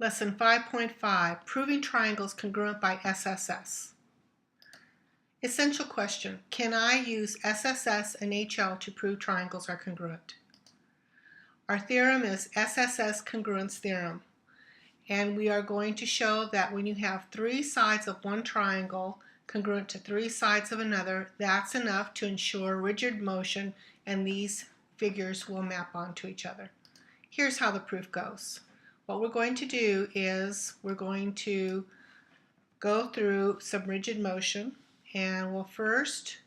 Lesson 5.5, Proving Triangles Congruent by SSS. Essential question, can I use SSS and HL to prove triangles are congruent? Our theorem is SSS congruence theorem, and we are going to show that when you have three sides of one triangle congruent to three sides of another, that's enough to ensure rigid motion, and these figures will map onto each other. Here's how the proof goes. What we're going to do is we're going to go through some rigid motion, and we'll first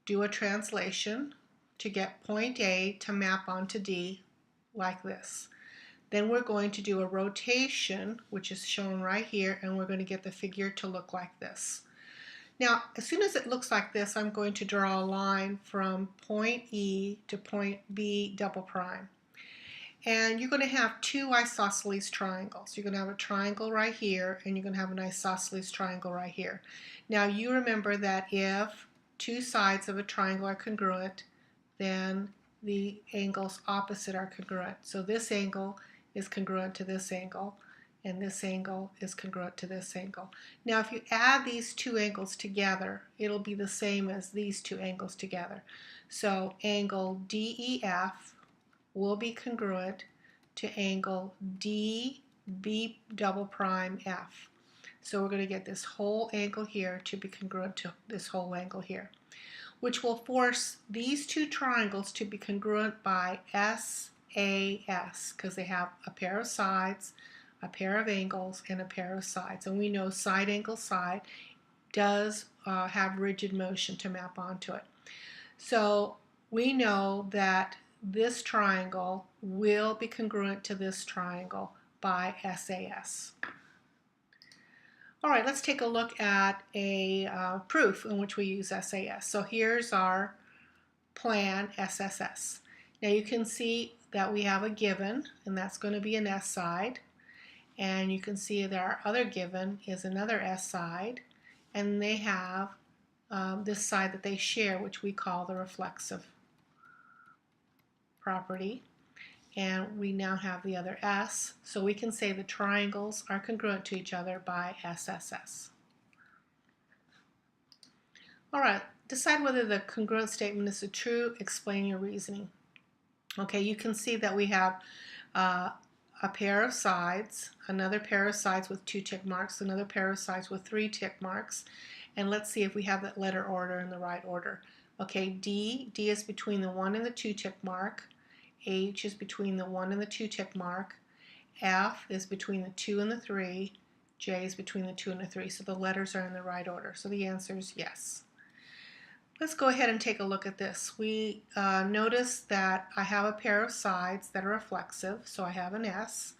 do a translation to get point A to map onto D like this. Then we're going to do a rotation, which is shown right here, and we're going to get the figure to look like this. Now, as soon as it looks like this, I'm going to draw a line from point E to point B double prime. And you're going to have two isosceles triangles. You're going to have a triangle right here, and you're going to have an isosceles triangle right here. Now, you remember that if two sides of a triangle are congruent, then the angles opposite are congruent. So this angle is congruent to this angle, and this angle is congruent to this angle. Now, if you add these two angles together, it'll be the same as these two angles together. So angle DEF will be congruent to angle DB double prime F. So we're going to get this whole angle here to be congruent to this whole angle here, which will force these two triangles to be congruent by SAS, because they have a pair of sides, a pair of angles, and a pair of sides. And we know side angle side does have rigid motion to map onto it. So we know that this triangle will be congruent to this triangle by SAS. All right, let's take a look at a proof in which we use SAS. So here's our plan SSS. Now you can see that we have a given, and that's going to be an S side. And you can see that our other given is another S side, and they have this side that they share, which we call the reflexive property. And we now have the other S, so we can say the triangles are congruent to each other by SSS. All right, decide whether the congruent statement is true. Explain your reasoning. Okay, you can see that we have a pair of sides, another pair of sides with 2 tick marks, another pair of sides with 3 tick marks, and let's see if we have that letter order in the right order. Okay, D is between the 1 and the 2 tick mark, H is between the 1 and the 2 tick mark, F is between the 2 and the 3, J is between the 2 and the 3, so the letters are in the right order, so the answer is yes. Let's go ahead and take a look at this. We notice that I have a pair of sides that are reflexive, so I have an S.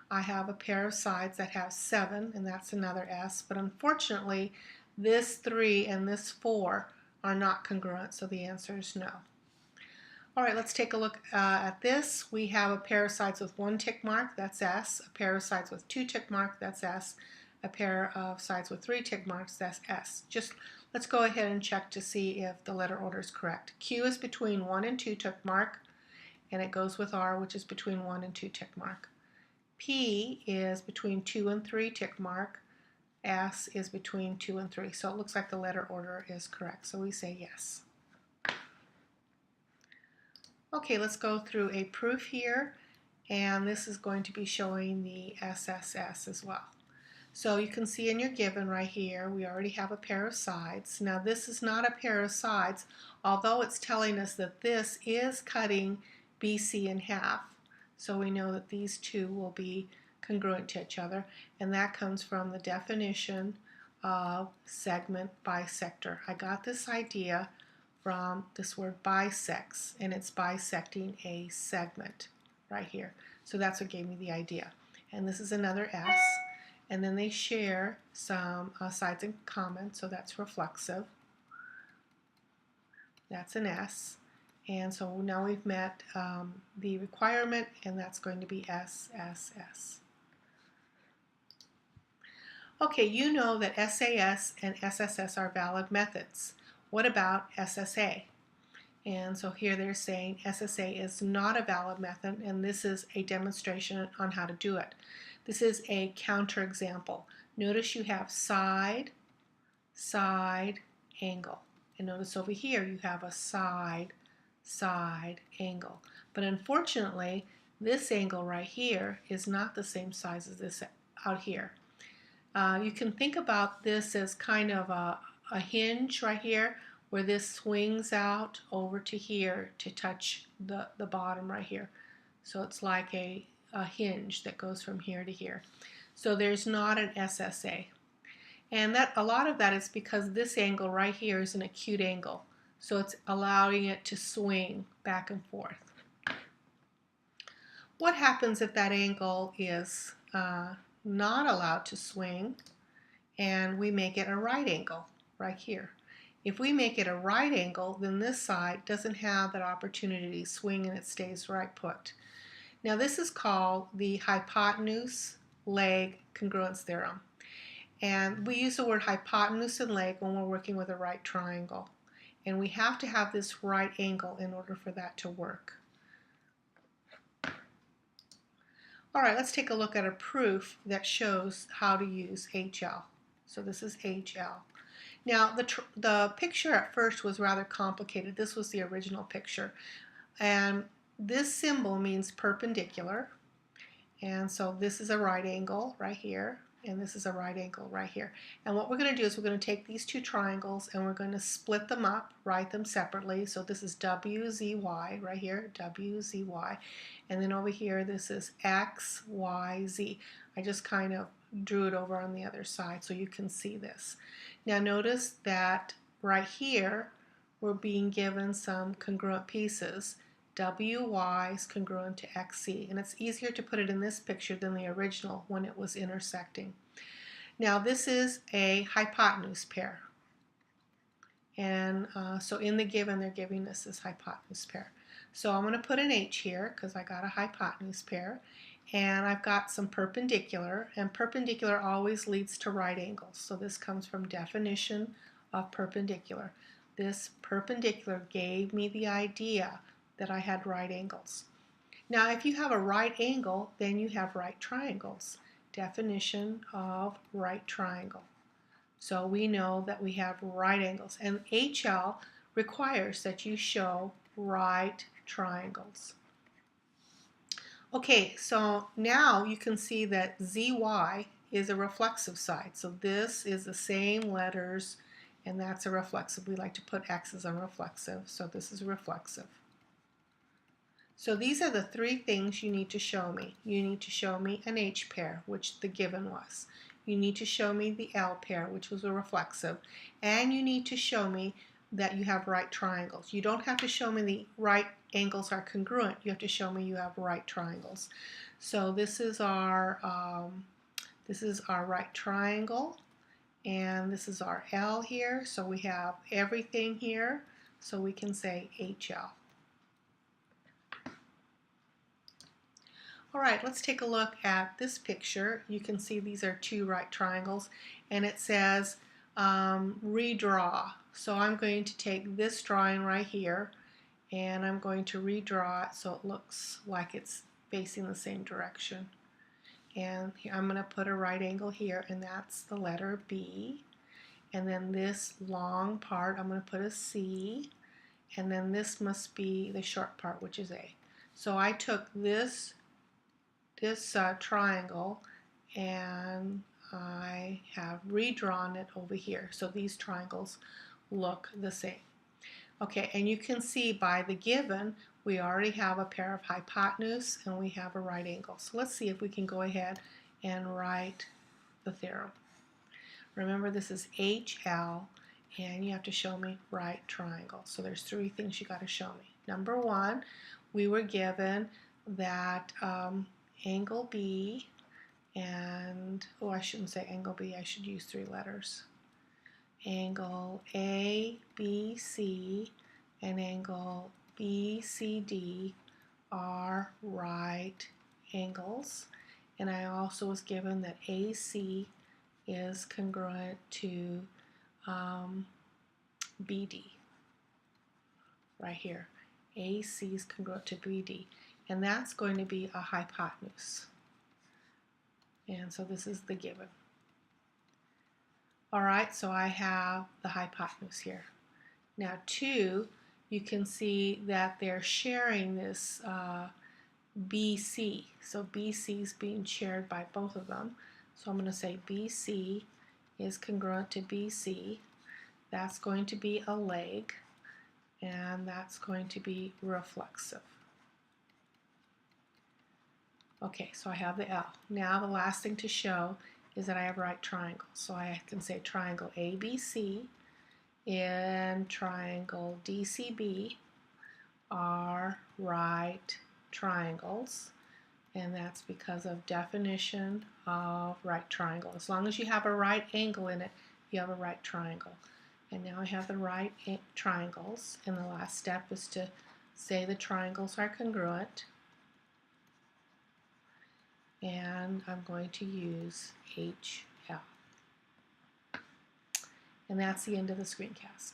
I have a pair of sides that have 7, and that's another S, but unfortunately this 3 and this 4 are not congruent, so the answer is no. All right, let's take a look at this. We have a pair of sides with 1 tick mark, that's S, a pair of sides with 2 tick mark, that's S, a pair of sides with 3 tick marks, that's S. Just let's go ahead and check to see if the letter order is correct. Q is between 1 and 2 tick mark, and it goes with R, which is between 1 and 2 tick mark. P is between 2 and 3 tick mark. S is between 2 and 3. So it looks like the letter order is correct, so we say yes. Okay, let's go through a proof here, and this is going to be showing the SSS as well. So you can see in your given right here, we already have a pair of sides. Now this is not a pair of sides, although it's telling us that this is cutting BC in half. So we know that these two will be congruent to each other, and that comes from the definition of segment bisector. I got this idea from this word bisects, and it's bisecting a segment right here. So that's what gave me the idea. And this is another S, and then they share some sides in common, so that's reflexive. That's an S. And so now we've met the requirement, and that's going to be SSS. Okay, you know that SAS and SSS are valid methods. What about SSA? And so here they're saying SSA is not a valid method, and this is a demonstration on how to do it. This is a counterexample. Notice you have side, side, angle. And notice over here you have a side, side, angle. But unfortunately, this angle right here is not the same size as this out here. You can think about this as kind of a hinge right here, where this swings out over to here to touch the bottom right here. So it's like a hinge that goes from here to here. So there's not an SSA. And that a lot of that is because this angle right here is an acute angle. So it's allowing it to swing back and forth. What happens if that angle is not allowed to swing and we make it a right angle right here? If we make it a right angle, then this side doesn't have that opportunity to swing and it stays right put. Now this is called the hypotenuse leg congruence theorem. And we use the word hypotenuse and leg when we're working with a right triangle. And we have to have this right angle in order for that to work. All right, let's take a look at a proof that shows how to use HL. So this is HL. Now the picture at first was rather complicated. This was the original picture. And this symbol means perpendicular. And so this is a right angle right here, and this is a right angle right here. And what we're going to do is we're going to take these two triangles and we're going to split them up, write them separately. So this is WZY right here, WZY. And then over here this is XYZ. I just kind of drew it over on the other side so you can see this. Now notice that right here we're being given some congruent pieces. WY is congruent to XC, and it's easier to put it in this picture than the original when it was intersecting. Now this is a hypotenuse pair, and so in the given they're giving us this hypotenuse pair. So I'm going to put an H here because I got a hypotenuse pair, and I've got some perpendicular, and perpendicular always leads to right angles. So this comes from definition of perpendicular. This perpendicular gave me the idea that I had right angles. Now if you have a right angle, then you have right triangles. Definition of right triangle. So we know that we have right angles, and HL requires that you show right triangles. Okay, so now you can see that ZY is a reflexive side. So this is the same letters, and that's a reflexive. We like to put X's on reflexive, so this is reflexive. So these are the three things you need to show me. You need to show me an H pair, which the given was. You need to show me the L pair, which was a reflexive. And you need to show me that you have right triangles. You don't have to show me the right angles are congruent. You have to show me you have right triangles. So this is our right triangle, and this is our L here. So we have everything here. So we can say HL. All right, let's take a look at this picture. You can see these are two right triangles, and it says redraw. So I'm going to take this drawing right here, and I'm going to redraw it so it looks like it's facing the same direction. And here I'm going to put a right angle here, and that's the letter B. And then this long part, I'm going to put a C, and then this must be the short part, which is A. So I took this triangle and I have redrawn it over here. So these triangles look the same. Okay, and you can see by the given we already have a pair of hypotenuse and we have a right angle. So let's see if we can go ahead and write the theorem. Remember, this is HL, and you have to show me right triangle. So there's three things you got to show me. Number one, we were given that angle B and, oh, I shouldn't say angle B, I should use three letters. Angle ABC and angle BCD are right angles. And I also was given that AC is congruent to BD. right here. AC is congruent to BD, and that's going to be a hypotenuse. And so this is the given. All right, so I have the hypotenuse here. Now 2, you can see that they're sharing this BC. So BC is being shared by both of them. So I'm going to say BC is congruent to BC. That's going to be a leg, and that's going to be reflexive. Okay, so I have the L. Now the last thing to show is that I have right triangles. So I can say triangle ABC and triangle DCB are right triangles, and that's because of definition of right triangle. As long as you have a right angle in it, you have a right triangle. And now I have the right triangles, and the last step is to say the triangles are congruent, and I'm going to use HL. And that's the end of the screencast.